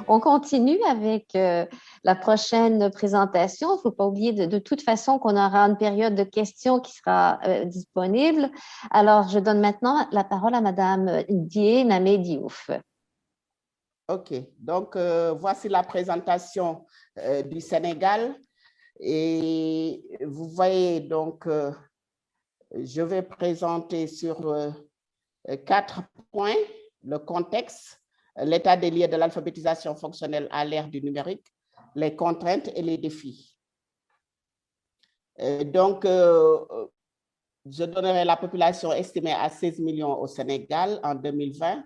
On continue avec la prochaine présentation. Il ne faut pas oublier de toute façon qu'on aura une période de questions qui sera disponible. Alors, je donne maintenant la parole à Madame Dié Namé Diouf. OK, donc voici la présentation du Sénégal. Et vous voyez, donc, je vais présenter sur 4 points: le contexte, l'état des lieux de l'alphabétisation fonctionnelle à l'ère du numérique, les contraintes et les défis. Donc, je donnerai la population estimée à 16 millions au Sénégal en 2020,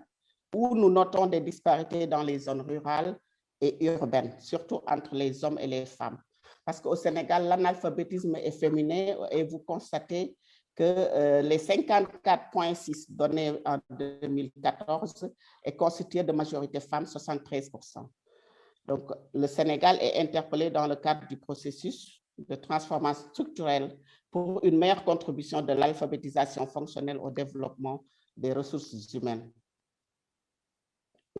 où nous notons des disparités dans les zones rurales et urbaines, surtout entre les hommes et les femmes. Parce qu'au Sénégal, l'analphabétisme est féminin et vous constatez que les 54,6 donnés en 2014 est constitué de majorité femme, 73%. Donc, le Sénégal est interpellé dans le cadre du processus de transformation structurelle pour une meilleure contribution de l'alphabétisation fonctionnelle au développement des ressources humaines.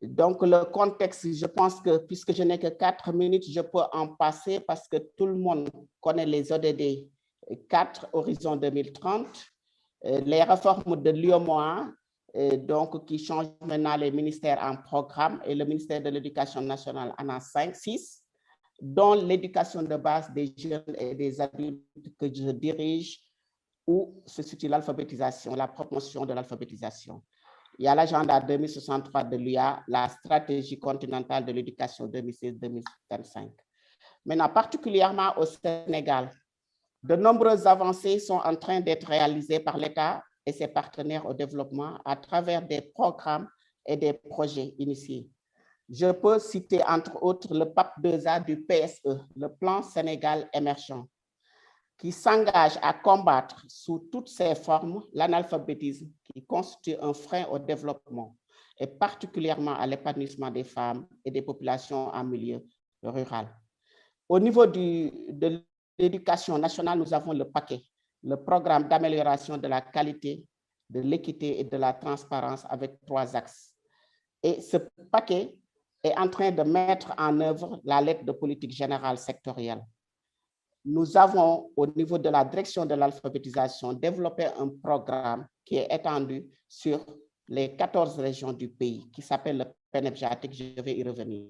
Donc, le contexte, je pense que puisque je n'ai que 4 minutes, je peux en passer parce que tout le monde connaît les ODD 4 Horizon 2030, les réformes de l'UEMOA, donc qui changent maintenant les ministères en programme, et le ministère de l'Éducation nationale en a 5, 6, dont l'éducation de base des jeunes et des adultes que je dirige, où se situe l'alphabétisation, la promotion de l'alphabétisation. Il y a l'agenda 2063 de l'UA, la stratégie continentale de l'éducation 2016-2025. Maintenant, particulièrement au Sénégal, de nombreuses avancées sont en train d'être réalisées par l'État et ses partenaires au développement à travers des programmes et des projets initiés. Je peux citer entre autres le PAP 2A du PSE, le Plan Sénégal émergent, qui s'engage à combattre sous toutes ses formes l'analphabétisme qui constitue un frein au développement et particulièrement à l'épanouissement des femmes et des populations en milieu rural. Au niveau de l'éducation nationale, nous avons le paquet, le programme d'amélioration de la qualité, de l'équité et de la transparence avec 3 axes. Et ce paquet est en train de mettre en œuvre la lettre de politique générale sectorielle. Nous avons, au niveau de la direction de l'alphabétisation, développé un programme qui est étendu sur les 14 régions du pays, qui s'appelle le PNEPJATIC, je vais y revenir.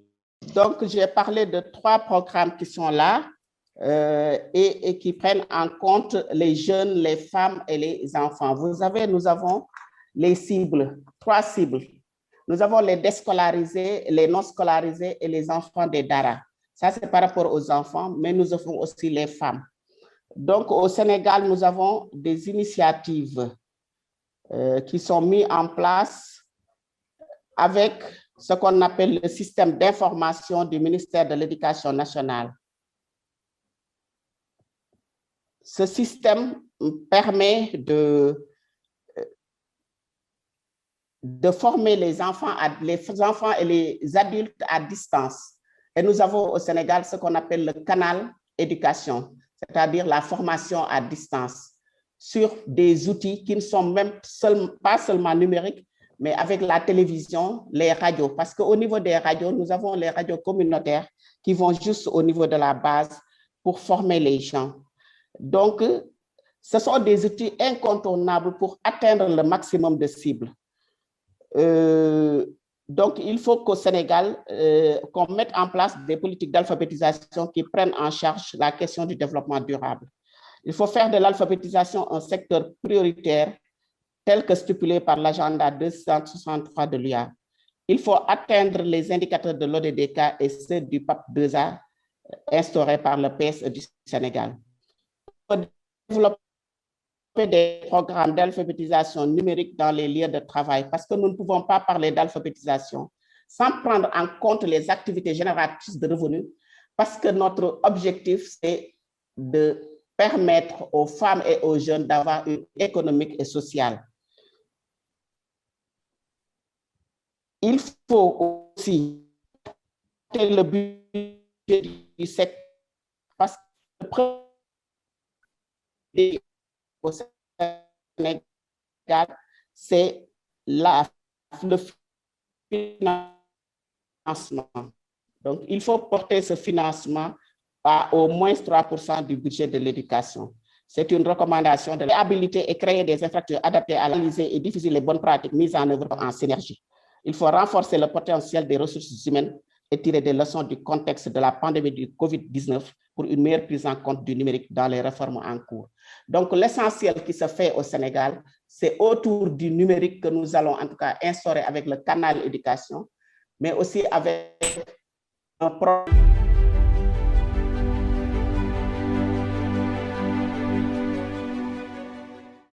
Donc, j'ai parlé de 3 programmes qui sont là et qui prennent en compte les jeunes, les femmes et les enfants. Nous avons les cibles, 3 cibles. Nous avons les déscolarisés, les non scolarisés et les enfants des DARA. Ça, c'est par rapport aux enfants, mais nous avons aussi les femmes. Donc, au Sénégal, nous avons des initiatives qui sont mises en place avec ce qu'on appelle le système d'information du ministère de l'Éducation nationale. Ce système permet de former les enfants et les adultes à distance. Et nous avons au Sénégal ce qu'on appelle le canal éducation, c'est-à-dire la formation à distance sur des outils qui ne sont même pas seulement numériques, mais avec la télévision, les radios. Parce qu'au niveau des radios, nous avons les radios communautaires qui vont juste au niveau de la base pour former les gens. Donc, ce sont des outils incontournables pour atteindre le maximum de cibles. Donc, il faut qu'au Sénégal, qu'on mette en place des politiques d'alphabétisation qui prennent en charge la question du développement durable. Il faut faire de l'alphabétisation un secteur prioritaire tel que stipulé par l'agenda 263 de l'UA. Il faut atteindre les indicateurs de l'ODD4 et ceux du PAP 2A instaurés par le PSE du Sénégal. Il faut développer des programmes d'alphabétisation numérique dans les lieux de travail parce que nous ne pouvons pas parler d'alphabétisation sans prendre en compte les activités génératrices de revenus parce que notre objectif, c'est de permettre aux femmes et aux jeunes d'avoir une économique et sociale. Il faut aussi le budget du secteur parce que le au Sénégal, c'est le financement. Donc, il faut porter ce financement à au moins 3% du budget de l'éducation. C'est une recommandation de l'habilité et créer des infrastructures adaptées à analyser et diffuser les bonnes pratiques mises en œuvre en synergie. Il faut renforcer le potentiel des ressources humaines et tirer des leçons du contexte de la pandémie du COVID-19 pour une meilleure prise en compte du numérique dans les réformes en cours. Donc, l'essentiel qui se fait au Sénégal, c'est autour du numérique que nous allons en tout cas instaurer avec le canal éducation, mais aussi avec un programme